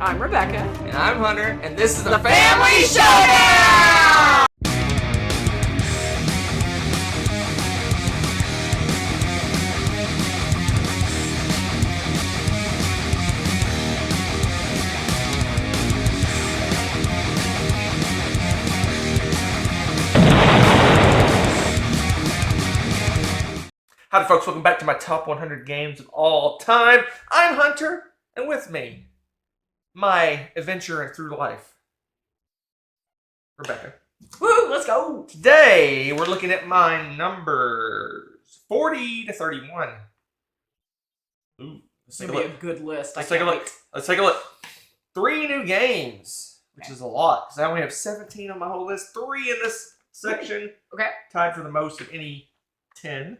I'm Rebecca. And I'm Hunter, and this is the Family Showdown! Howdy folks, welcome back to my top 100 games of all time. I'm Hunter, and with me, my adventure through life, Rebecca. Woo, let's go! Today, we're looking at my numbers 40 to 31. Ooh, It's going to be a good list. Let's take a look. Let's take a look. 3 new games, which is a lot, because I only have 17 on my whole list. 3 in this section. Okay. Tied for the most of any 10.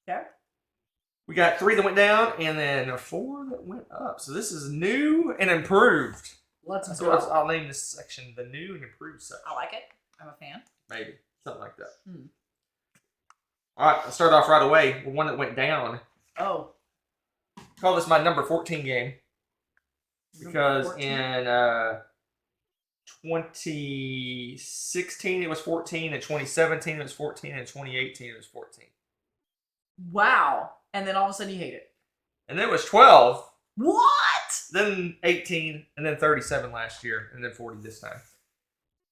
Okay. We got 3 that went down, and then 4 that went up. So this is new and improved. Let's That's go. what I'll name this section the new and improved section. I like it. I'm a fan. Maybe. Something like that. Alright, I'll start off right away with one that went down. Oh. Call this my number 14 game. Because 14? in 2016 it was 14, in 2017 it was 14, and in 2018 it was 14. Wow. And then all of a sudden you hate it. And then it was 12. What? Then 18, and then 37 last year, and then 40 this time.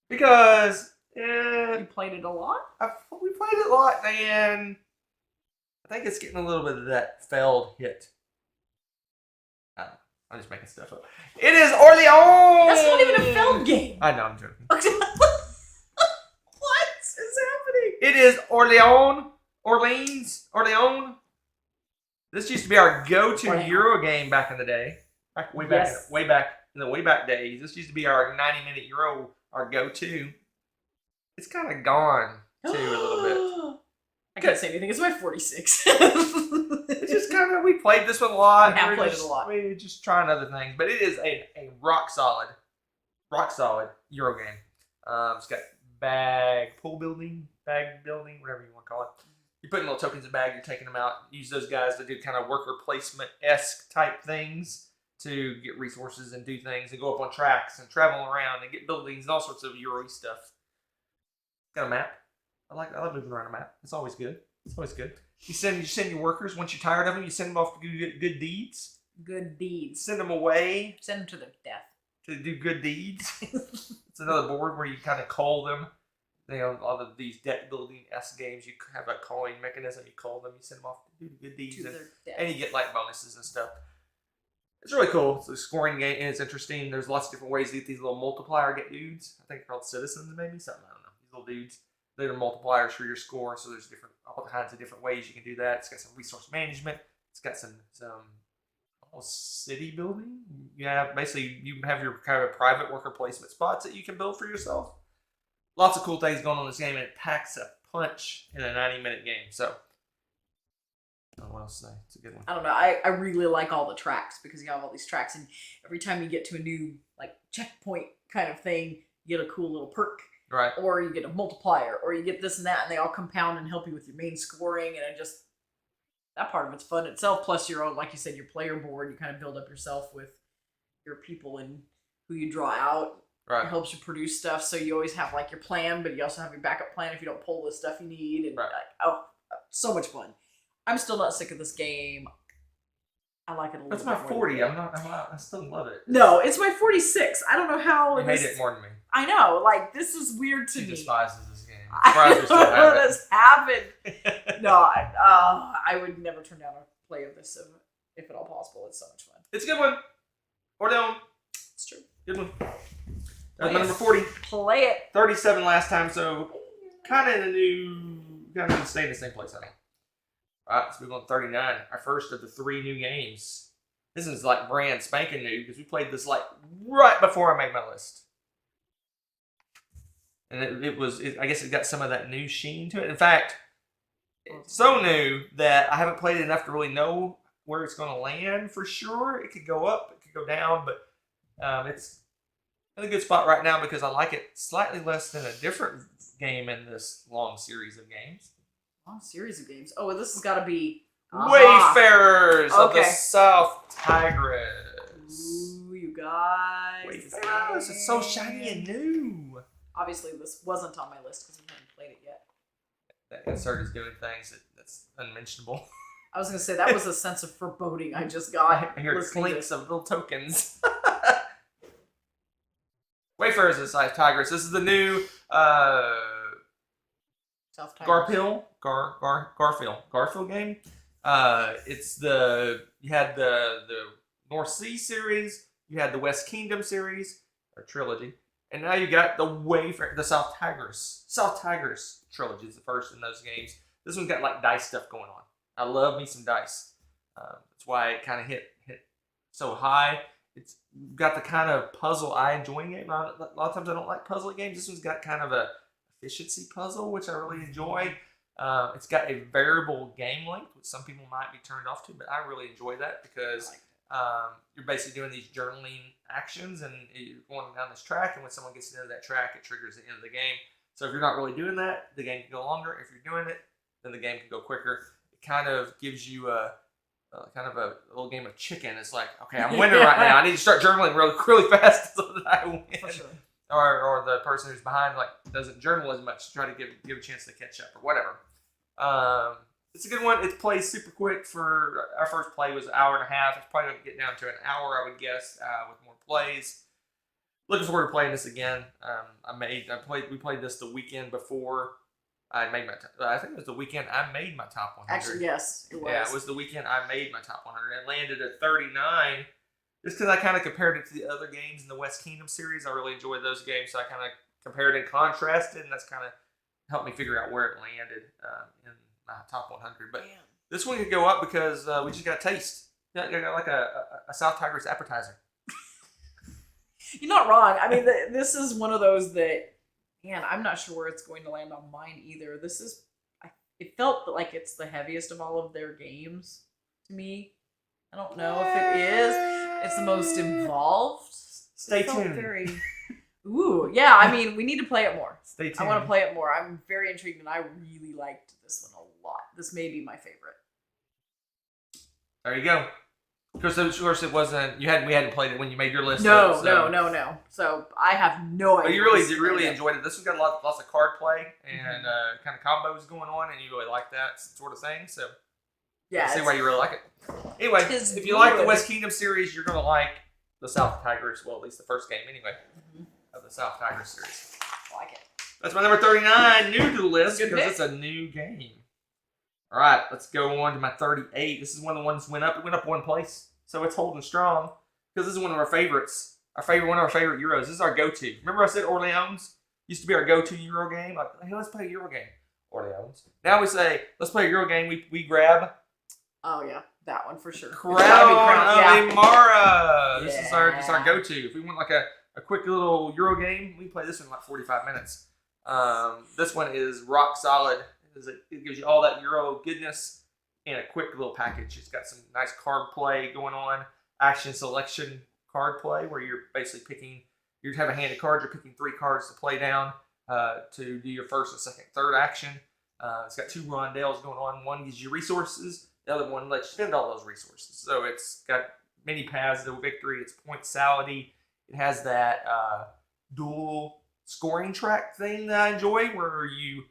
Because You played it a lot? we played it a lot, and I think it's getting a little bit of that failed hit. I'm just making stuff up. It is Orleans! That's not even a failed game. I know, I'm joking. What is happening? It is Orleans. This used to be our go-to Orleans. Euro game back in the day. Way back in the way back days. This used to be our 90-minute Euro, our go-to. It's kind of gone too a little bit. I can't say anything. It's my 46. It's just kind of, we played this one a lot. We have played it a lot. We're just trying other things, but it is a rock solid Euro game. It's got bag building, whatever you want to call it. You're putting little tokens in a bag, you're taking them out. Use those guys to do kind of worker placement-esque type things to get resources and do things and go up on tracks and travel around and get buildings and all sorts of Euro stuff. Got a map. I like moving around a map. It's always good. You send your workers, once you're tired of them, you send them off to do good deeds. Good deeds. Send them away. Send them to their death. To do good deeds. It's another board where you kind of call them. You know, all of these deck building-esque games, you have a calling mechanism. You call them, you send them off to do good deeds. And you get like bonuses and stuff. It's really cool. It's a scoring game, and it's interesting. There's lots of different ways to get these little multiplier dudes. I think they're called citizens, maybe something. I don't know. These little dudes. They're multipliers for your score. So there's all kinds of different ways you can do that. It's got some resource management. It's got some city building. You have your kind of private worker placement spots that you can build for yourself. Lots of cool things going on in this game, and it packs a punch in a 90-minute game. So. I don't know what else to say. It's a good one. I don't know. I really like all the tracks because you have all these tracks, and every time you get to a new checkpoint kind of thing, you get a cool little perk. Right. Or you get a multiplier, or you get this and that, and they all compound and help you with your main scoring, and that part of it's fun itself. Plus your own, like you said, your player board. You kind of build up yourself with your people and who you draw out. Right. It helps you produce stuff, so you always have your plan, but you also have your backup plan if you don't pull the stuff you need. And so much fun. I'm still not sick of this game. I like it a little bit. That's my 40. I still love it. No, it's my 46. I I don't know how. You hate it more than me. I know. This is weird to me. She despises this game. I don't know how this happened. No, I would never turn down a play of this if at all possible. It's so much fun. It's a good one. Orleans. It's true. Good one. That's my number 40. Play it. 37 last time, so kind of stay in the same place, I think. All right, let's move on to 39. Our first of the 3 new games. This is brand spanking new because we played this right before I made my list. And I guess it got some of that new sheen to it. In fact, it's so new that I haven't played it enough to really know where it's going to land for sure. It could go up, it could go down, but it's in a good spot right now because I like it slightly less than a different game in this long series of games. Long series of games. Oh, this has got to be Wayfarers of the South Tigris. Ooh, you guys. Wayfarers, it's so shiny and new. Obviously, this wasn't on my list because we haven't played it yet. That insert is doing things that's unmentionable. I was going to say, that was a sense of foreboding I just got. I hear clinks of little tokens. Wayfarers is South Tigris. This is the new South Tigris. Garfield game. It's you had the North Sea series, you had the West Kingdom series or trilogy, and now you got the South Tigris trilogy is the first in those games. This one's got like dice stuff going on. I love me some dice. That's why it kind of hit so high. It's got the kind of puzzle I enjoy in game. A lot of times I don't like puzzle games. This one's got kind of a efficiency puzzle, which I really enjoy. It's got a variable game length, which some people might be turned off to, but I really enjoy that because you're basically doing these journaling actions and you're going down this track, and when someone gets to the end of that track, it triggers the end of the game. So if you're not really doing that, the game can go longer. If you're doing it, then the game can go quicker. It kind of gives you a little game of chicken. It's like, okay, I'm winning right now. I need to start journaling really fast so that I win. For sure. Or the person who's behind doesn't journal as much to try to give a chance to catch up or whatever. It's a good one. It plays super quick. For our first play was an hour and a half. It's probably going to get down to an hour, I would guess, with more plays. Looking forward to playing this again. We played this the weekend before I made I think it was the weekend I made my top 100. Actually, yes, it was. Yeah, it was the weekend I made my top 100. It landed at 39. Just because I kind of compared it to the other games in the West Kingdom series. I really enjoyed those games, so I kind of compared and contrasted, and that's kind of helped me figure out where it landed in my top 100. But this one could go up because we just got a taste. Got like a South Tigris appetizer. You're not wrong. I mean, this is one of those that, man, I'm not sure where it's going to land on mine either. It felt like it's the heaviest of all of their games to me. I don't know if it is. It's the most involved. Stay tuned. Ooh, yeah. I mean, we need to play it more. Stay tuned. I want to play it more. I'm very intrigued, and I really liked this one a lot. This may be my favorite. There you go. Of course, it wasn't. We hadn't played it when you made your list. No. So I have no idea. But you really enjoyed it. This one's got lots of card play and kind of combos going on, and you really like that sort of thing. So yeah, I see why you really like it. Anyway, if you like the West Kingdom series, you're gonna like the South Tigris. Well, at least the first game, anyway, of the South Tigris series. I like it. That's my number 39, new to the list because it's a new game. All right, let's go on to my 38. This is one of the ones that went up. It went up one place, so it's holding strong because this is one of our favorites. One of our favorite Euros. This is our go-to. Remember I said Orleans used to be our go-to Euro game? Like, hey, let's play a Euro game. Orleans. Now we say, let's play a Euro game. We grab. Oh yeah, that one for sure. Crown of Amara. This is our go-to. If we want like a quick little Euro game, we play this one in like 45 minutes. This one is rock solid. It gives you all that Euro goodness in a quick little package. It's got some nice card play going on, action selection card play where you're basically picking. You have a hand of cards. You're picking 3 cards to play down to do your first and second, third action. It's got 2 rondelles going on. One gives you resources. The other one lets you spend all those resources. So it's got many paths to victory. It's point-sality. It has that dual scoring track thing that I enjoy where you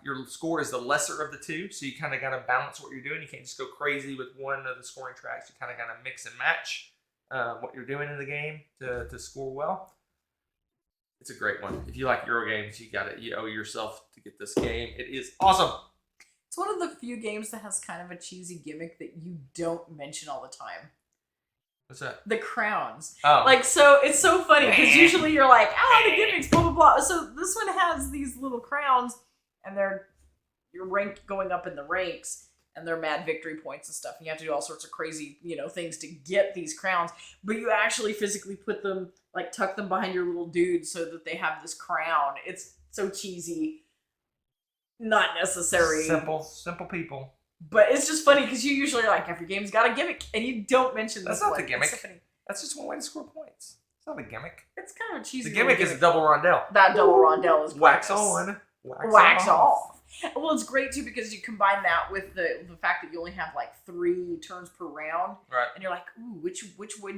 your score is the lesser of the 2. So you kind of got to balance what you're doing. You can't just go crazy with one of the scoring tracks. You kind of got to mix and match what you're doing in the game to score well. It's a great one. If you like Euro games, you owe yourself to get this game. It is awesome. It's one of the few games that has kind of a cheesy gimmick that you don't mention all the time. What's that? The crowns. Oh. Like, so it's so funny because usually you're like, the gimmicks, blah, blah, blah. So this one has these little crowns and they're your rank going up in the ranks and they're mad victory points and stuff. And you have to do all sorts of crazy, things to get these crowns. But you actually physically put them, like tuck them behind your little dude so that they have this crown. It's so cheesy. Not necessary. Simple people. But it's just funny because you usually are like, every game's got a gimmick, and you don't mention this. That's not one. the gimmick. So funny. That's just one way to score points. It's not a gimmick. It's kind of a cheesy. The gimmick is a double rondelle. That double rondelle is wax gorgeous. on, wax off. Well, it's great too because you combine that with the fact that you only have like 3 turns per round, right? And you're like, ooh, which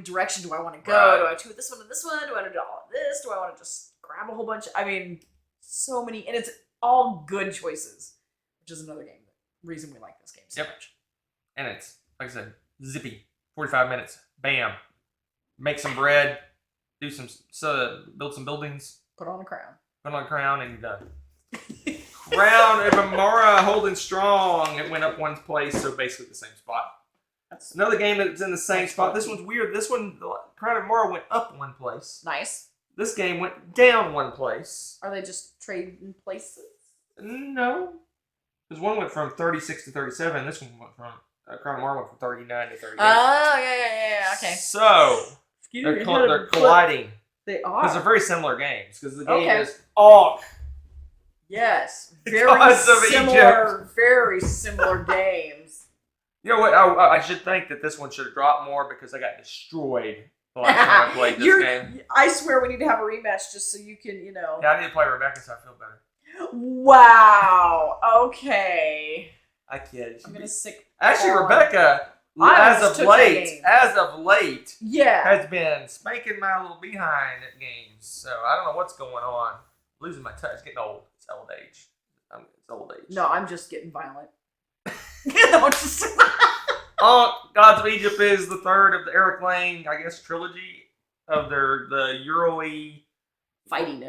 direction do I want to go? Right. Do I do this one and this one? Do I do all of this? Do I want to just grab a whole bunch? I mean, so many, and it's all good choices, which is another reason we like this game so much. And it's like I said, zippy, 45 minutes, bam, make some bread, do some build some buildings, put on a crown, and you're done. Crown of Amara holding strong. It went up one place, so basically the same spot. That's another game that's in the same spot. This one's weird. This one, Crown of Amara went up one place. Nice. This game went down one place. Are they just trading places? No. Because one went from 36 to 37. This one went from, Crown of Amara went from 39 to 38. Oh, yeah. Okay. So, they're colliding. They are. Because they're very similar games. Because the game is Ankh. Yes, Egypt. very similar games. You know what? I should think that this one should have dropped more because I got destroyed the last time I played this game. I swear we need to have a rematch just so you can, Yeah, I need to play Rebecca so I feel better. Wow. Okay. I kid. I'm gonna sick. Actually, Rebecca, as of late, has been spanking my little behind at games. So I don't know what's going on. Losing my touch, getting old. It's old age. It's old age. No, I'm just getting violent. Gods of Egypt is the third of the Eric Lang, I guess, trilogy of the Euro-y fighting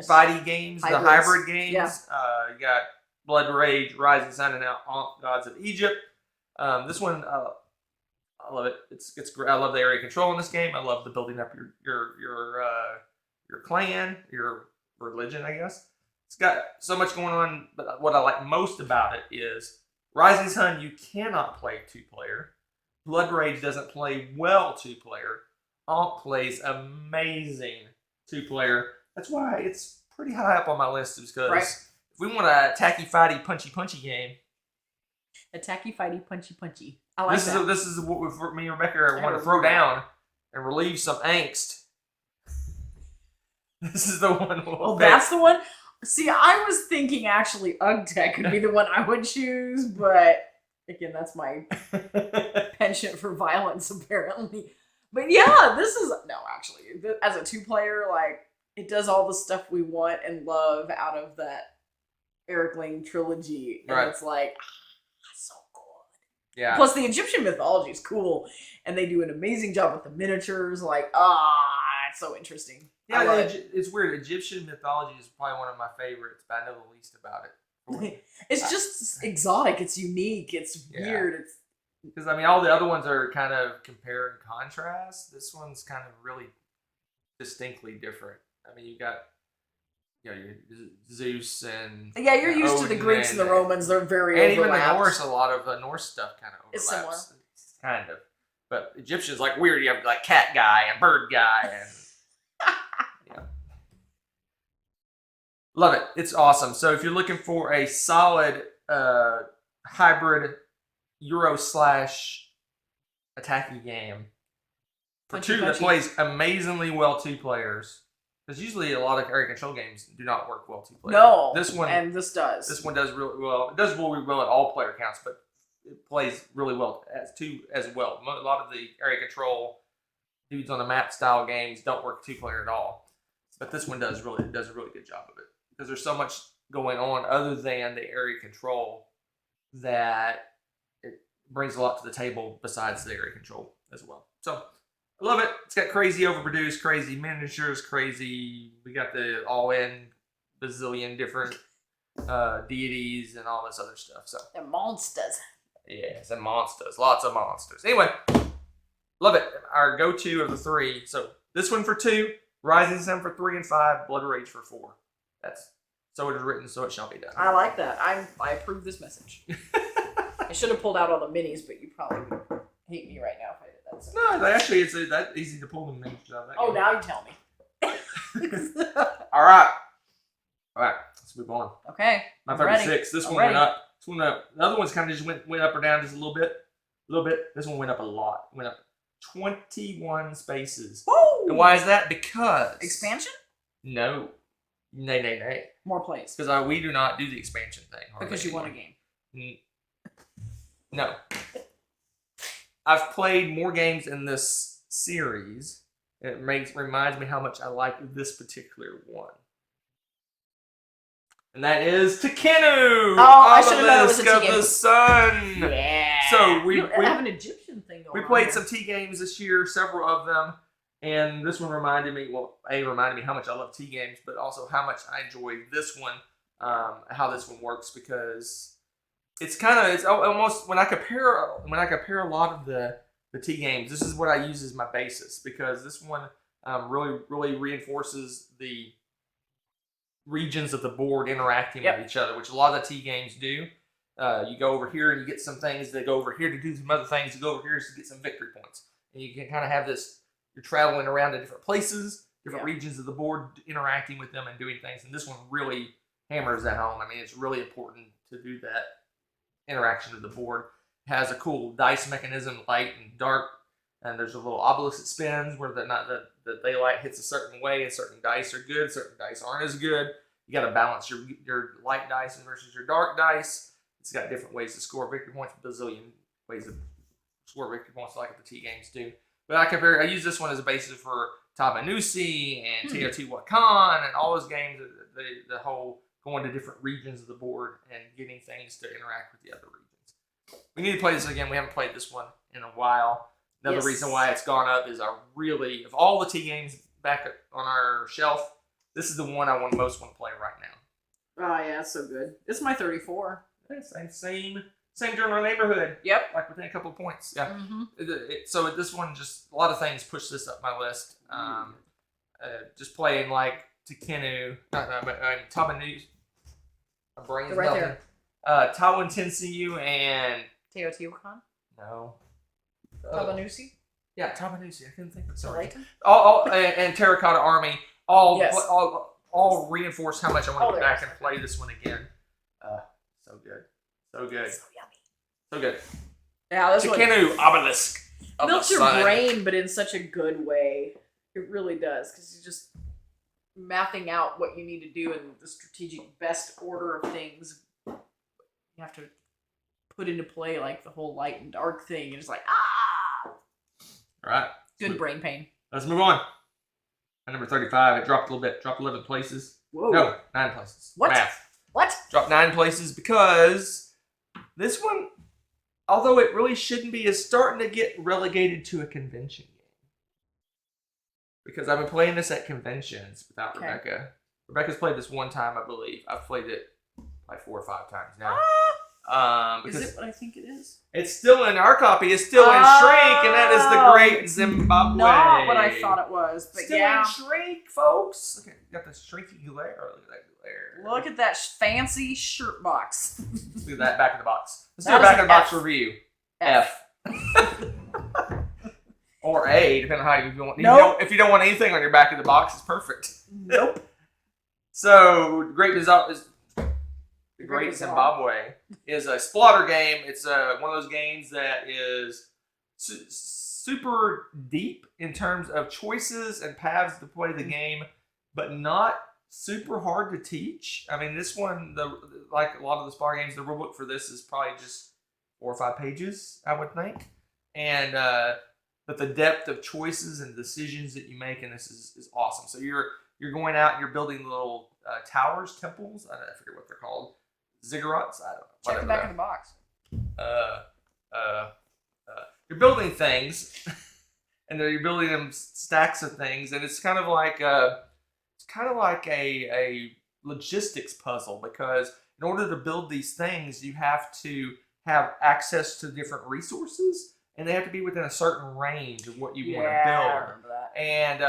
games, the hybrid games. Yeah. You got Blood Rage, Rising Sun, and now Gods of Egypt. This one, I love it. It's great. I love the area control in this game. I love the building up your clan, your religion, I guess. It's got so much going on, but what I like most about it is Rising Sun, you cannot play 2-player. Blood Rage doesn't play well 2-player. Ankh plays amazing 2-player. That's why it's pretty high up on my list, because if we want a tacky-fighty, punchy game. A tacky-fighty, punchy. I like that. This is what me and Rebecca want to throw down and relieve some angst. This is the one. That's the one? See, I was thinking actually UgTech could be the one I would choose, but again, that's my penchant for violence, apparently. But yeah, this is... No, actually, as a 2-player, like, it does all the stuff we want and love out of that Eric Lang trilogy. And it's like, so good. Yeah. Plus, the Egyptian mythology is cool, and they do an amazing job with the miniatures. Like, it's so interesting. Yeah, it's weird. Egyptian mythology is probably one of my favorites, but I know the least about it. It's just exotic. It's unique. It's weird. Because, I mean, all the other ones are kind of compare and contrast. This one's kind of really distinctly different. I mean, you got, your Zeus and... Yeah, you're used to the Greeks and the Romans. They're very overlapped. And even the Norse, a lot of the Norse stuff kind of overlaps. It's similar. Kind of. But Egyptian's like weird. You have like cat guy and bird guy and... Love it. It's awesome. So if you're looking for a solid hybrid Euro/attacking game for two that plays amazingly well 2 players, because usually a lot of area control games do not work well 2 players. No, this one this does. This one does really well. It does really well at all player counts, but it plays really well as 2 as well. A lot of the area control dudes on the map style games don't work 2-player at all, but this one does a really good job of it. Because there's so much going on other than the area control that it brings a lot to the table besides the area control as well. So, I love it. It's got crazy overproduced, crazy miniatures, we got the all-in bazillion different deities and all this other stuff. So they're monsters. Yes, and monsters. Lots of monsters. Anyway, love it. Our go-to of the 3. So, this one for 2, Rising Sun for 3 and 5, Blood Rage for 4. So it is written, so it shall be done. I like that. I approve this message. I should have pulled out all the minis, but you probably would hate me right now if I did that. So. No, actually, it's that easy to pull the minis out of that game. Now you tell me. All right, let's move on. Okay. My 36. This one went up. The other ones kind of just went up or down just a little bit. This one went up a lot. Went up 21 spaces. Woo! And why is that? Because expansion? No. Nay. More plays. Because we do not do the expansion thing. Because you won a game. No. I've played more games in this series. It reminds me how much I like this particular one. And that is Tzolk'in! I should have known it was a Obelisk T of game. the Sun! Yeah. So we have an Egyptian thing going on. We played some T games this year, several of them. And this one reminded me, reminded me how much I love T games, but also how much I enjoy this one, how this one works, because it's almost, when I compare a lot of the T games, this is what I use as my basis, because this one really reinforces the regions of the board interacting with each other, which a lot of the T games do. You go over here and you get some things, they go over here to do some other things, you go over here to get some victory points. And you can kind of have this, you're traveling around to different places, different regions of the board, interacting with them and doing things. And this one really hammers that home. I mean, it's really important to do that interaction of the board. It has a cool dice mechanism, light and dark, and there's a little obelisk that spins where the daylight hits a certain way, and certain dice are good, certain dice aren't as good. You got to balance your light dice versus your dark dice. It's got different ways to score victory points, a bazillion ways to score victory points like the T games do. But I use this one as a basis for Tabanusi and Teotihuacan and all those games, the whole going to different regions of the board and getting things to interact with the other regions. We need to play this again. We haven't played this one in a while. Another reason why it's gone up is of all the T games back on our shelf, this is the one I most want to play right now. Oh yeah, it's so good. It's my 34. Same general neighborhood. Yep. Like within a couple of points. Yeah. So this one, just a lot of things push this up my list. Just playing like Tzolk'in, Tabanusi. My brain's right melting. Tawan Tensiu and Teotihuacan? No. Tabanusi? Yeah, Tabanusi. I couldn't think of it. Sorry. All and Terracotta Army. All reinforce how much I want to get back and play this one again. So good. So good. So yummy. So good. Yeah, that's Tzolk'in Obelisk. Melts your brain, but in such a good way. It really does, because you're just mapping out what you need to do in the strategic best order of things. You have to put into play like the whole light and dark thing. You're just like, ah! All right. Good brain pain. Let's move on. At number 35, it dropped a little bit. Dropped 11 places. Whoa. No, 9 places. What? Math. What? Dropped 9 places because this one, although it really shouldn't be, is starting to get relegated to a convention game. Because I've been playing this at conventions without Rebecca. Rebecca's played this one time, I believe. I've played it like 4 or 5 times now. Is it what I think it is? It's still in our copy. It's still in shrink, and that is the Great Zimbabwe. Not what I thought it was, but still in shrink, folks. Look at got the shrinky glare. Look at that glare. Look at that fancy shirt box. Let's do that back in the box. Let's do a back in the box review. F. Or A, depending on how you want. Nope. If you don't want anything on your back of the box, it's perfect. Nope. So, The Great Zimbabwe is a splatter game. It's one of those games that is super deep in terms of choices and paths to play the game, but not super hard to teach. I mean, this one, like a lot of the splatter games, the rulebook for this is probably just 4 or 5 pages, I would think. And but the depth of choices and decisions that you make in this is awesome. So you're going out and you're building little towers, temples. I forget what they're called. Ziggurats? I don't know. Check the back of the box. You're building things, and you're building them stacks of things, and it's kind of like a logistics puzzle, because in order to build these things, you have to have access to different resources, and they have to be within a certain range of what you want to build. I remember that. And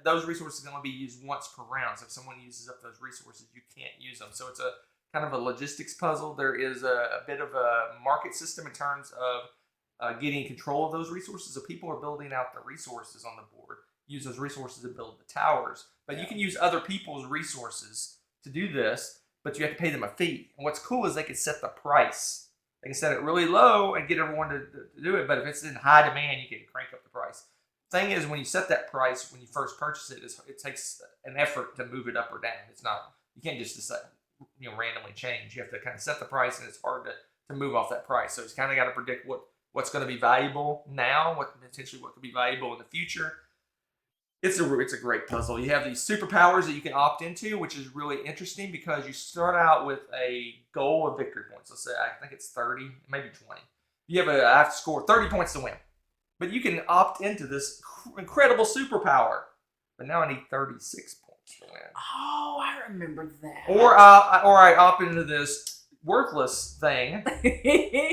those resources can only be used once per round. So if someone uses up those resources, you can't use them. So it's a kind of a logistics puzzle. There is a bit of a market system in terms of getting control of those resources. So people are building out the resources on the board, use those resources to build the towers. But you can use other people's resources to do this, but you have to pay them a fee. And what's cool is they can set the price. They can set it really low and get everyone to do it. But if it's in high demand, you can crank up the price. thing is, when you set that price, when you first purchase it, it takes an effort to move it up or down. It's not, you can't just decide, randomly change. You have to kind of set the price, and it's hard to move off that price. So it's kind of got to predict what's going to be valuable now, what could be valuable in the future. It's a great puzzle. You have these superpowers that you can opt into, which is really interesting because you start out with a goal of victory points. Let's say I think it's 30, maybe 20. I have to score 30 points to win. But you can opt into this incredible superpower. But now I need 36 points to win. Oh, I remember that. Or I opt into this worthless thing,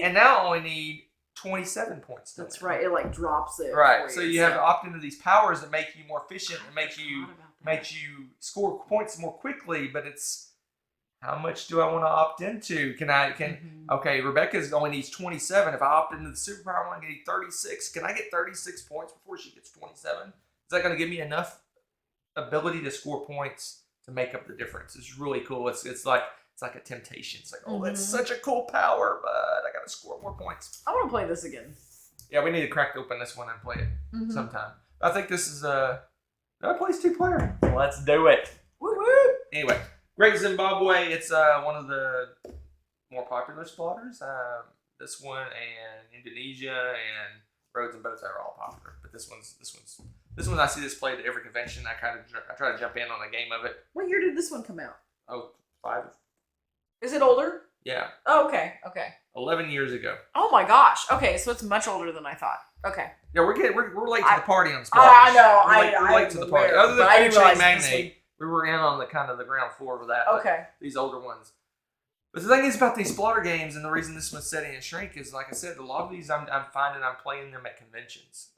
and now I only need 27 points to win. That's right. It like drops it. Right. So you have to opt into these powers that make you more efficient and make you score points more quickly. But it's, how much do I want to opt into? Okay, Rebecca's only needs 27. If I opt into the superpower, I'm going to get 36. Can I get 36 points before she gets 27? Is that going to give me enough ability to score points to make up the difference? It's really cool. It's like a temptation. It's like, oh, that's such a cool power, but I got to score more points. I want to play this again. Yeah, we need to crack open this one and play it sometime. I think this is that plays 2-player. Let's do it. Woo woo! Anyway. Great Zimbabwe, it's one of the more popular spotters. This one and Indonesia and Roads and Boats are all popular, but this one I see this played at every convention. I try to jump in on a game of it. What year did this one come out? Oh, 5. Is it older? Yeah. Oh, okay. 11 years ago. Oh my gosh. Okay, so it's much older than I thought. Okay. Yeah, we're late to the party on spotters. I know. We're late to the party. Other than Food Magnate. We were in on the ground floor of that. Okay. These older ones. But the thing is about these spotter games, and the reason this one's setting and shrink is, like I said, a lot of these I'm finding I'm playing them at conventions.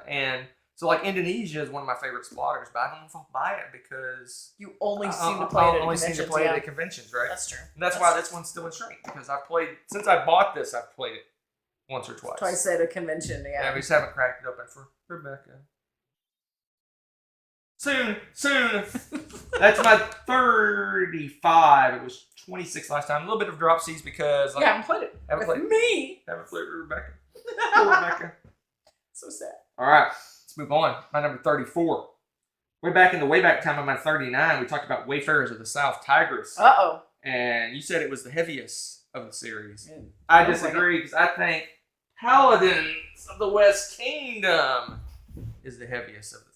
And so, like, Indonesia is one of my favorite spotters, but I don't know if I'll buy it because you only seem to play it at conventions. Seem to play it at conventions, right? That's true. And that's why this one's still in shrink, because since I bought this, I've played it once or twice. Twice at a convention, yeah. Yeah, we just haven't cracked it open for Rebecca. Soon. That's my 35. It was 26 last time. A little bit of drop C's because you haven't played it. Haven't played me. Haven't played with Rebecca. Poor Rebecca. So sad. All right, let's move on. My number 34. Way back time of my 39, we talked about Wayfarers of the South Tigers. Uh-oh. And you said it was the heaviest of the series. I disagree because I think Paladins of the West Kingdom is the heaviest of the 3.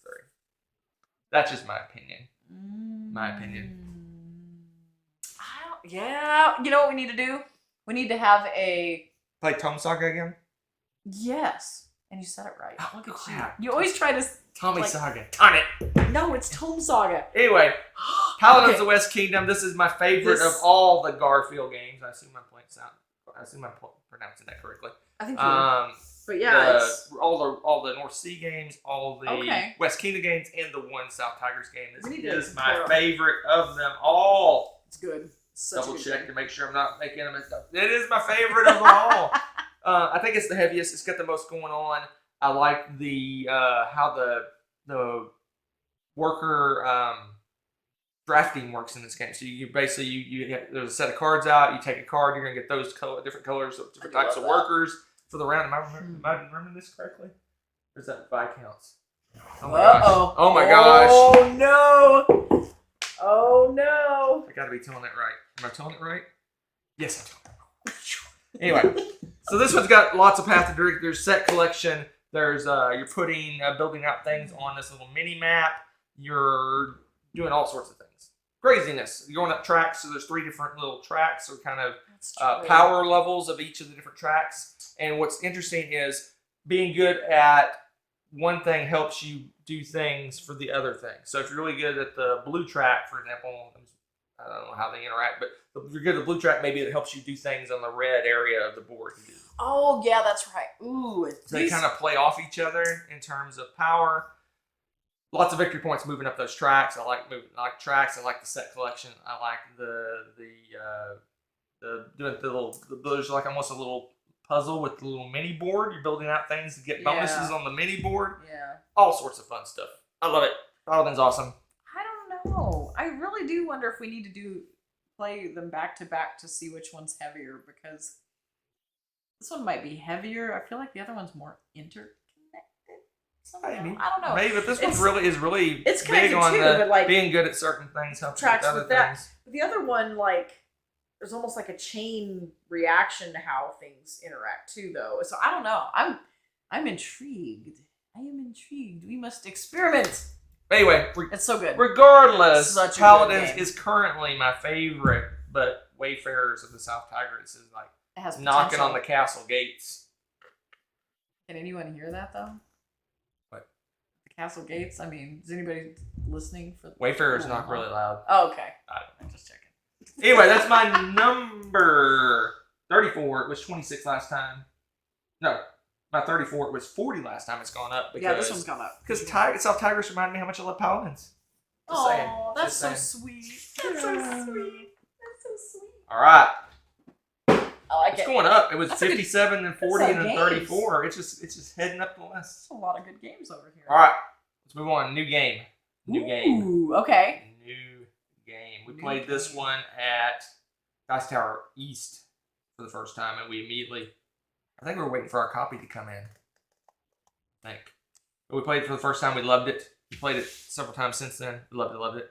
That's just my opinion. Yeah. You know what we need to do? We need to have play Tome Saga again? Yes. And you said it right. Oh, look at crap. you. You always try to... Tommy Saga. Darn it. No, it's Tome Saga. Anyway, Paladins of the West Kingdom. This is my favorite of all the Garfield games. I assume I'm pronouncing that correctly. I think you But yeah, all the North Sea games, all the West Kingdom games, and the one South Tigers game. This is my favorite of them all. It's good. Double check to make sure I'm not making a mistake. It is my favorite of them all. I think it's the heaviest. It's got the most going on. I like the how the worker drafting works in this game. So you basically there's a set of cards out. You take a card. You're gonna get those different colors of different types of workers for the round. Am I remembering this correctly? Or is that Viscounts? Oh my gosh! Oh my gosh! Oh no! Oh no! I gotta be telling it right. Am I telling it right? Yes, I'm telling it. Anyway, so this one's got lots of path to drink. There's set collection. There's you're putting building out things on this little mini map. You're doing all sorts of things. Craziness. You're going up tracks. So there's 3 different little tracks, or kind of power levels of each of the different tracks. And what's interesting is being good at one thing helps you do things for the other thing. So if you're really good at the blue track, for example, I don't know how they interact, but if you're good at the blue track, maybe it helps you do things on the red area of the board. Oh, yeah, that's right. Ooh. So they kind of play off each other in terms of power. Lots of victory points moving up those tracks. I like tracks. I like the set collection. I like there's like almost a little puzzle with the little mini board. You're building out things to get bonuses on the mini board. Yeah. All sorts of fun stuff. I love it. Paladin's awesome. I don't know. I really do wonder if we need to play them back to back to see which one's heavier, because this one might be heavier. I feel like the other one's more interconnected. Maybe. I don't know. Maybe, but this one is really it's big on too, but like being good at certain things, helps tracks with other with that. things. But the other one, like, there's almost like a chain reaction to how things interact too, though. So I don't know. I'm intrigued. I am intrigued. We must experiment. Anyway, It's so good. Regardless, Such a good Paladins game. is currently my favorite, but Wayfarers of the South Tigris is like It has knocking on potential. the castle gates. Can anyone hear that though? What? The castle gates? I mean, is anybody listening for Wayfarers knock really loud. Oh, okay. I'm just checking. Anyway, that's my number 34. It was 26 last time. No, my 34. It was 40 last time. It's gone up. Yeah, this one's gone up. Because South Tigris reminded me how much I love Paladins. Just saying. Oh, that's Just so saying. sweet. That's so sweet. That's so sweet. All right. I like It's it. going up. It was That's a good- 57 and 40 that's and a then games. 34. It's just heading up the list. That's a lot of good games over here. All right. Let's move on. New game. New game. Ooh, okay. New game. We New played this game. one at Dice Tower East for the first time, and we immediately, I think we were waiting for our copy to come in. I think. But we played it for the first time. We loved it. We played it several times since then. We loved it, loved it.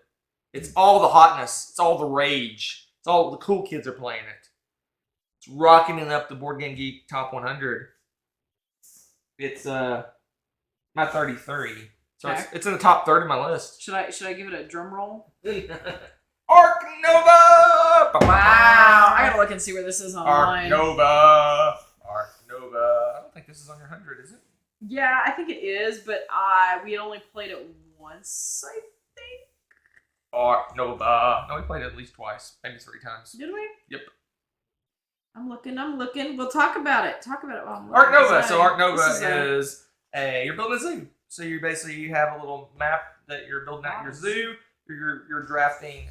It's all the hotness. It's all the rage. It's all the cool kids are playing it. It's rocketing up the Board Game Geek Top 100. It's my 33. So Okay. it's in the top third of my list. Should I give it a drum roll? Ark Nova! Wow. I gotta look and see where this is Ark online. Nova. Ark Nova. I don't think this is on your 100, is it? Yeah, I think it is, but we had only played it once, I think. Ark Nova. No, we played it at least twice, maybe 3 times. Did we? Yep. I'm looking. We'll talk about it. While I'm Ark looking. Nova. So Ark Nova This is you're building a zoo. So you have a little map that you're building out your zoo. You're drafting,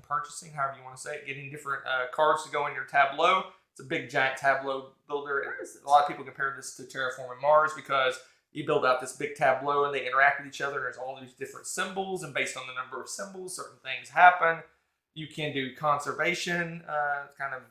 purchasing, however you want to say it, getting different cards to go in your tableau. It's a big giant tableau builder. A lot of people compare this to Terraforming Mars because you build out this big tableau and they interact with each other. And there's all these different symbols, and based on the number of symbols, certain things happen. You can do conservation, kind of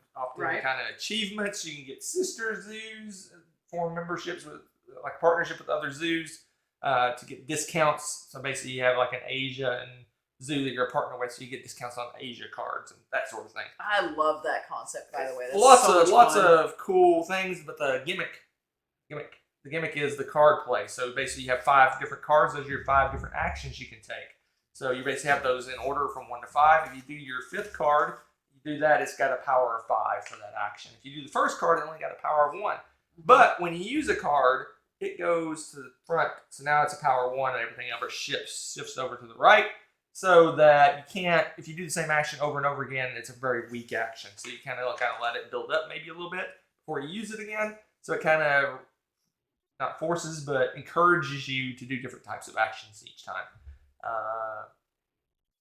achievements. You can get sister zoos, form memberships with like partnership with other zoos to get discounts. So basically, you have like an Asian zoo that you're a partner with, so you get discounts on Asia cards and that sort of thing. I love that concept, by the way. That's Lots of cool things, but the gimmick is the card play. So basically, you have 5 different cards. Those are your 5 different actions you can take. So you basically have those in order from 1 to 5. If you do your 5th card, you do that, it's got a power of 5 for that action. If you do the first card, it only got a power of 1. But when you use a card, it goes to the front. So now it's a power 1 and everything else shifts over to the right. So that you can't, if you do the same action over and over again, it's a very weak action. So you kind of let it build up maybe a little bit before you use it again. So it kind of not forces, but encourages you to do different types of actions each time.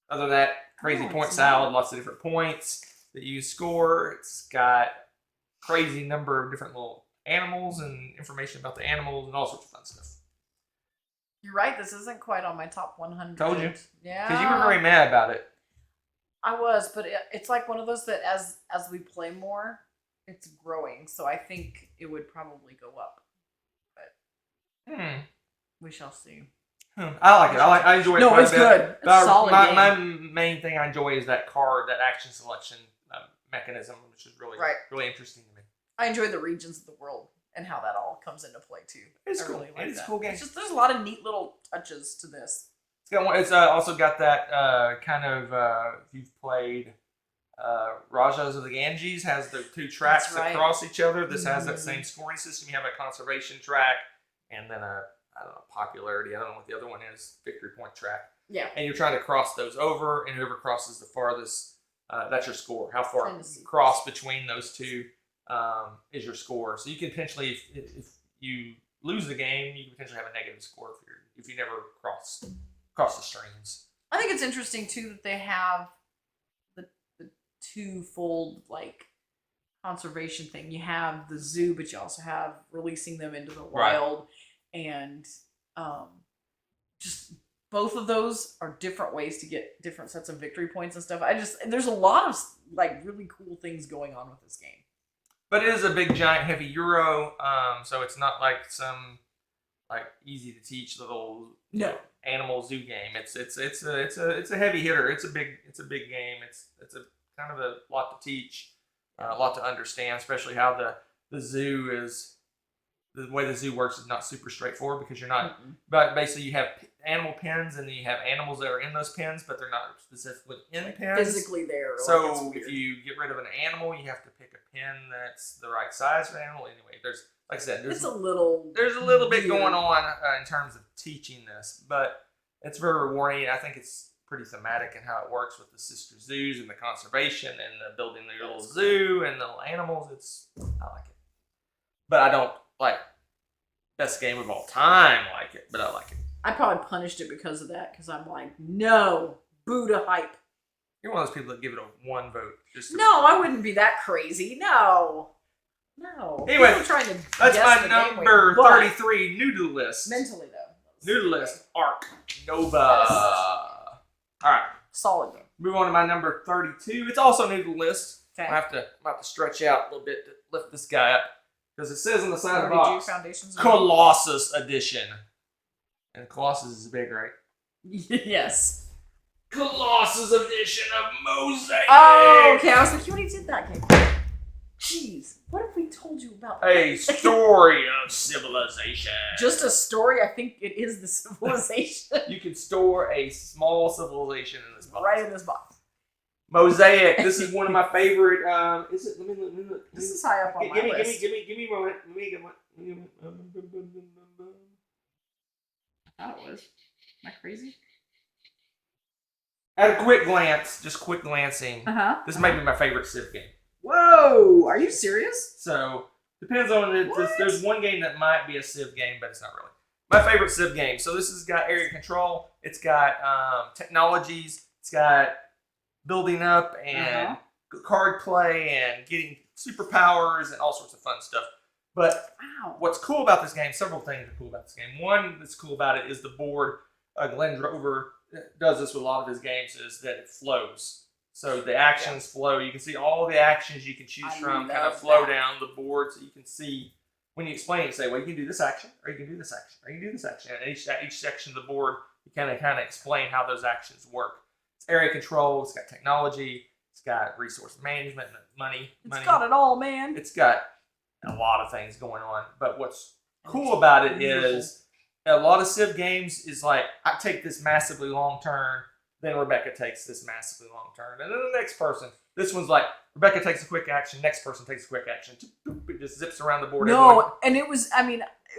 Other than that, crazy point salad, lots of different points that you score. It's got crazy number of different little animals and information about the animals and all sorts of fun stuff. You're right. This isn't quite on my top 100. Told you. Yeah. Because you were very mad about it. I was, but it's like one of those that as we play more, it's growing. So I think it would probably go up. But we shall see. I like it. I enjoy it. No, quite it's a bit. good. It's a solid game. My main thing I enjoy is that action selection mechanism, which is really interesting to me. I enjoy the regions of the world and how that all comes into play too. It's I cool. really like It's that. a cool game. It's just there's a lot of neat little touches to this. It's also got that if you've played Rajas of the Ganges, has the 2 tracks that cross each other. This has that same scoring system. You have a conservation track and then a popularity. I don't know what the other one is. Victory point track. Yeah. And you're trying to cross those over, and whoever crosses the farthest, that's your score. How far you cross between those 2 is your score. So you can potentially, if you lose the game, you can potentially have a negative score if you never cross the streams. I think it's interesting too that they have the 2-fold conservation thing. You have the zoo, but you also have releasing them into the wild, and just both of those are different ways to get different sets of victory points and stuff. There's a lot of really cool things going on with this game. But it is a big, giant, heavy Euro, so it's not like some like easy to teach little No. animal zoo game. It's a heavy hitter. It's a big game. It's a kind of a lot to teach, a lot to understand, especially how the zoo is. The way the zoo works is not super straightforward because you're not. But basically, you have animal pens, and then you have animals that are in those pens, but they're not specifically in pens. Physically there. So if you get rid of an animal, you have to pick a pen that's the right size for the animal. Anyway, there's like I said, there's a little bit going on in terms of teaching this, but it's very rewarding. I think it's pretty thematic in how it works with the sister zoos and the conservation and the building the little zoo and the little animals. I like it, but I don't like best game of all time like it, but I like it. I probably punished it because of that, because I'm like, no, Buddha hype. You're one of those people that give it a 1 vote. No, I wouldn't be that crazy. No. Anyway, trying to that's my number 33 noodle list. Mentally, though. Noodle list, Ark Nova. Yes. All right. Solid, though. Move on to my number 32. It's also noodle list. Okay. I'm about to stretch out a little bit to lift this guy up. Because it says on the side of the box, Colossus edition. And Colossus is big, right? Yes. Colossus edition of Mosaic. Oh, okay. I was like, you already did that game. Jeez, what have we told you about? A story of civilization. Just a story? I think it is the civilization. You can store a small civilization in this box. Right in this box. Mosaic. This is one of my favorite. Is it? Let me look. This is high up on my list. Give me a moment. I thought it was. Am I crazy? At a quick glance, just quick glancing, this may be my favorite Civ game. Whoa! Are you serious? So depends on it. There's one game that might be a Civ game, but it's not really. My favorite Civ game. So this has got area control. It's got technologies. It's got building up and card play and getting superpowers and all sorts of fun stuff. But what's cool about this game, several things are cool about this game. One that's cool about it is the board. Glenn Drover does this with a lot of his games, is that it flows. So the actions flow. You can see all the actions you can choose from kind of flow down the board, so you can see when you explain it, you say, well, you can do this action, or you can do this action, or you can do this action. And each section of the board, you kind of explain how those actions work. It's area control. It's got technology. It's got resource management, money. It's got it all, man. It's got a lot of things going on. But what's cool about it is a lot of Civ games is like, I take this massively long turn, then Rebecca takes this massively long turn, and then the next person. This one's like, Rebecca takes a quick action, next person takes a quick action. It just zips around the board. No, and it was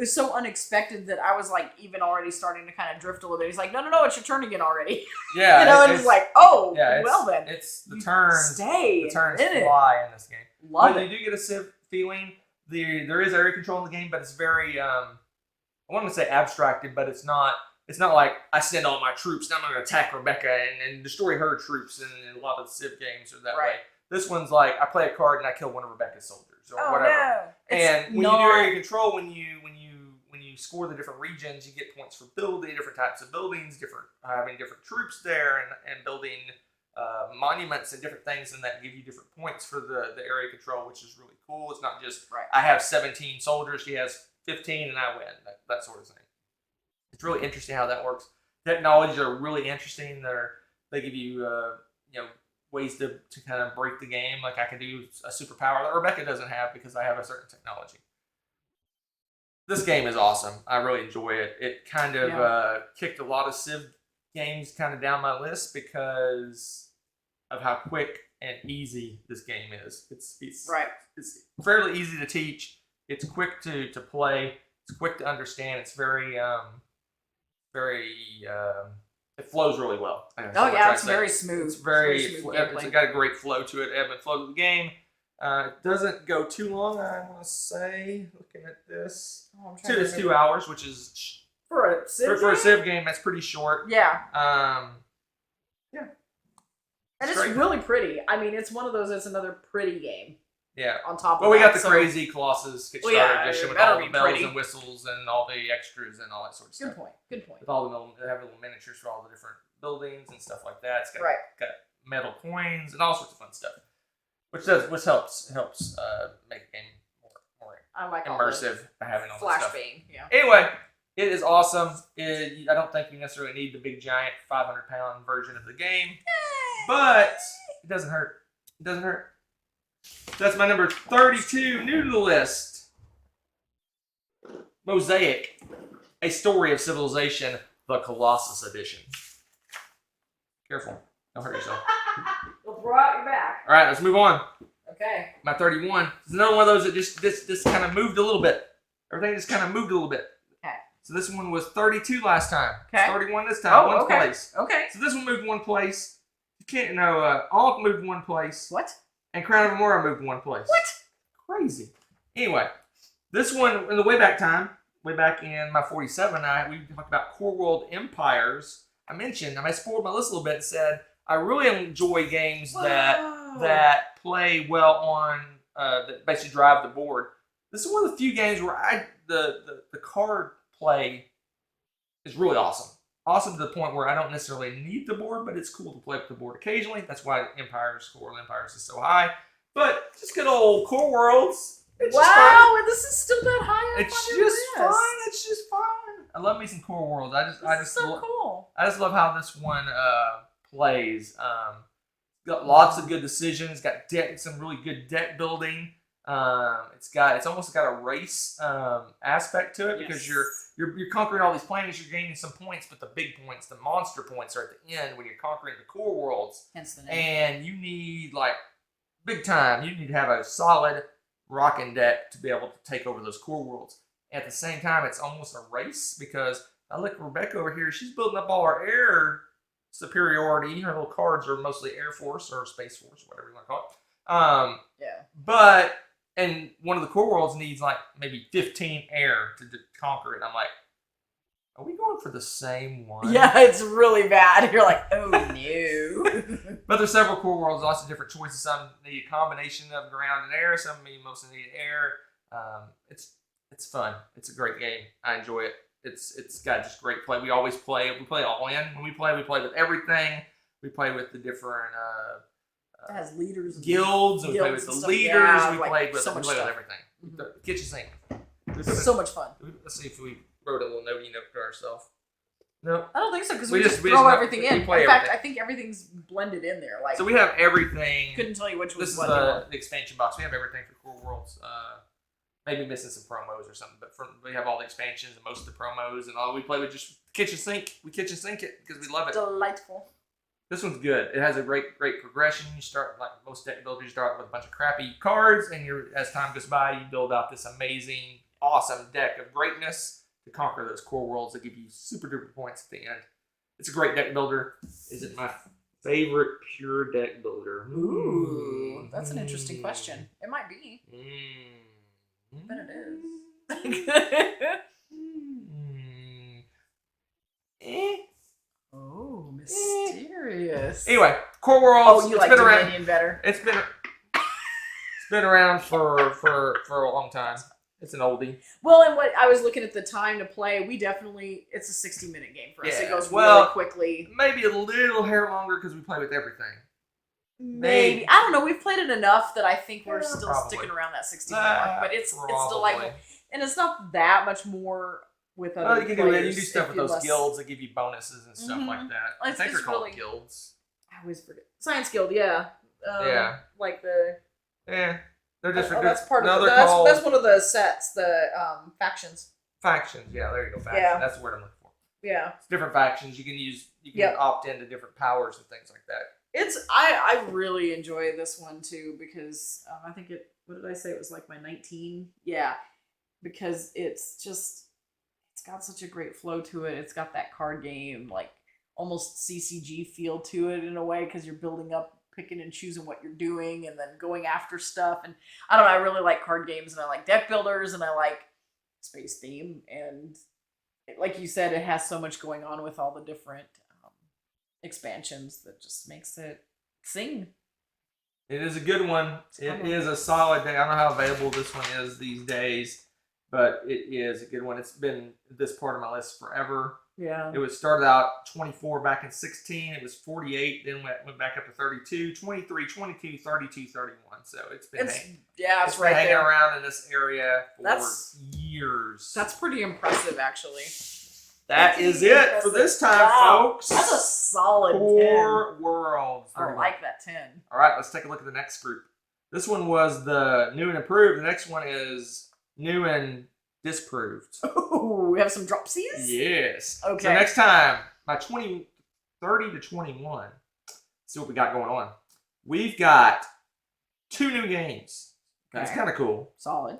so unexpected that I was like even already starting to kind of drift a little bit. He's like, no, it's your turn again already. Yeah. And it's like, oh, yeah, well then. It's the turns. The turns in fly in this game. Love it. You do get a Civ feeling. There is area control in the game, but it's very, I want to say abstracted, but it's not like I send all my troops, now I'm going to attack Rebecca and destroy her troops, and a lot of the Civ games are that way. This one's like, I play a card and I kill one of Rebecca's soldiers, or whatever. No. And when you do area control, when you score the different regions, you get points for building different types of buildings, having different troops there, and building monuments and different things, and that give you different points for the area control, which is really cool. It's not just I have 17 soldiers, she has 15, and I win. That sort of thing. It's really interesting how that works. Technologies are really interesting. They give you ways to kind of break the game. Like I can do a superpower that Rebecca doesn't have because I have a certain technology. This game is awesome. I really enjoy it. It kind of kicked a lot of Civ games kind of down my list because of how quick and easy this game is. It's fairly easy to teach. It's quick to play. It's quick to understand. It's very it flows really well. It's very smooth. It's it's got a great flow to it. Ebb and flow to the game. It doesn't go too long, I want to say, looking at this. It's 2 hours, which is for a Civ game, that's pretty short. Yeah. And it's great. really pretty. I mean, it's one of those. It's another pretty game. Yeah. On top of that. Well, we got the crazy Colossus Kickstarter edition with all the bells and whistles and all the extras and all that sort of stuff. Good point. With all they have little miniatures for all the different buildings and stuff like that. It's got metal coins and all sorts of fun stuff, which helps make the game more immersive by having all that stuff. Flashbang. Yeah. Anyway, It is awesome. I don't think you necessarily need the big giant 500-pound version of the game, but it doesn't hurt. It doesn't hurt. That's my number 32 new to the list. Mosaic, A Story of Civilization, the Colossus edition. Careful, don't hurt yourself. We'll throw out your back. All right, let's move on. Okay. My 31. It's another one of those that just kind of moved a little bit. Everything just kind of moved a little bit. Okay. So this one was 32 last time. Okay. It's 31 this time. Oh, one okay. place. Okay. So this one moved one place. You can't know. Ankh moved one place. What? And Crown of Amara moved one place. What? Crazy. Anyway, this one in the way back in my 47, we talked about Core World Empires. I spoiled my list a little bit and said I really enjoy games that play well on that basically drive the board. This is one of the few games where the card play is really awesome. Awesome to the point where I don't necessarily need the board, but it's cool to play with the board occasionally. That's why Core World Empires is so high. But just good old Core Worlds. It's just fun. And this is still that high. It's just fun. It's just fun. I love me some Core Worlds. Cool. I just love how this one plays. Got lots of good decisions. Got some really good deck building. It's almost got a race aspect to it because you're conquering all these planets. You're gaining some points, but the big points, the monster points, are at the end when you're conquering the core worlds. Hence the name. And you need big time. You need to have a solid rocking deck to be able to take over those core worlds. At the same time, it's almost a race because I look at Rebecca over here. She's building up all her air superiority. Her little cards are mostly Air Force or Space Force, whatever you want to call it. And one of the core worlds needs maybe 15 air to conquer it. I'm like, are we going for the same one? Yeah, it's really bad. You're like, oh no. But there's several core worlds, lots of different choices. Some need a combination of ground and air. Some mostly need air. It's fun. It's a great game. I enjoy it. It's got just great play. We always play. We play all in. When we play with everything. We play with the different it has leaders, guilds. We play with the leaders. Yeah, we play with everything. Mm-hmm. The kitchen sink. So much fun. Let's see if we wrote a little note to ourselves. No, I don't think so because we just throw everything in. In fact, everything. I think everything's blended in there. So we have everything. Couldn't tell you which was what. This is the expansion box. We have everything for Core Worlds. Maybe missing some promos or something, but we have all the expansions and most of the promos and all. We play with just kitchen sink. We kitchen sink it because we love it. Delightful. This one's good. It has a great progression. You start most deck builders. You start with a bunch of crappy cards, and as time goes by, you build out this amazing, awesome deck of greatness to conquer those core worlds that give you super duper points at the end. It's a great deck builder. Is it my favorite pure deck builder? Ooh, that's an interesting question. It might be. But it is. Oh, mysterious. Anyway, Core Worlds. Oh, you like Dominion better? It's been around for a long time. It's an oldie. Well, and what I was looking at the time to play, it's a 60-minute game for us. Yeah. It goes really quickly. Maybe a little hair longer because we play with everything. Maybe. I don't know. We've played it enough that I think we're still sticking around that 60-minute mark. But it's delightful. And it's not that much more with other you players. You do stuff with those guilds that give you bonuses and stuff like that. I think they're called guilds. I always forget. Science Guild, yeah. Like the... Yeah. They're just... that's part of that's one of the sets, the factions. Factions, yeah. There you go. Factions. Yeah. That's the word I'm looking for. Yeah. It's different factions. You can opt into different powers and things like that. I really enjoy this one too because I think what did I say? It was like my 19? Yeah. Because it's got such a great flow to it. It's got that card game, almost CCG feel to it in a way because you're building up, picking and choosing what you're doing and then going after stuff. And I don't know, I really like card games and I like deck builders and I like space theme. And like you said, it has so much going on with all the different expansions that just makes it sing. It is a good one. It is a solid deck. I don't know how available this one is these days, but it is a good one. It's been this part of my list forever. Yeah. It was started out 24 back in 16. It was 48, then went back up to 32, 23, 22, 32, 31. So it's been It's been right hanging there. around in this area for That's- years. That's pretty impressive, actually. That is it for this time, folks. That's a solid 10. 4 worlds. I like that 10. All right, let's take a look at the next group. This one was the new and improved. The next one is new and disproved. Oh, we have some dropsies? Yes. Okay. So next time, by 30 to 21, see what we got going on. We've got 2 new games. That's Okay. kind of cool. Solid.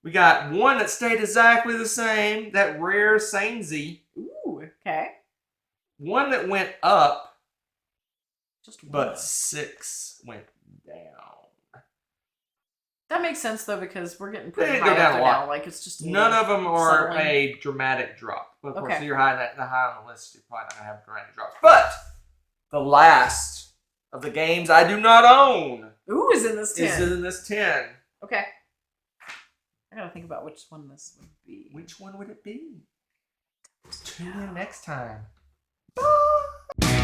We got one that stayed exactly the same, that rare Sainzy. Ooh, okay. One that went up, Just one. but 6 went down. That makes sense, though, because we're getting pretty They high go down up a there lot. now. Like, it's just None of them are settling. a dramatic drop. Of course, Okay. so you're high on the list, you're probably not going to have a dramatic drop. But the last of the games I do not own Ooh, is in this 10. is in this 10. Okay. I gotta think about which one this would be. Which one would it be? Tune in next time. Bye.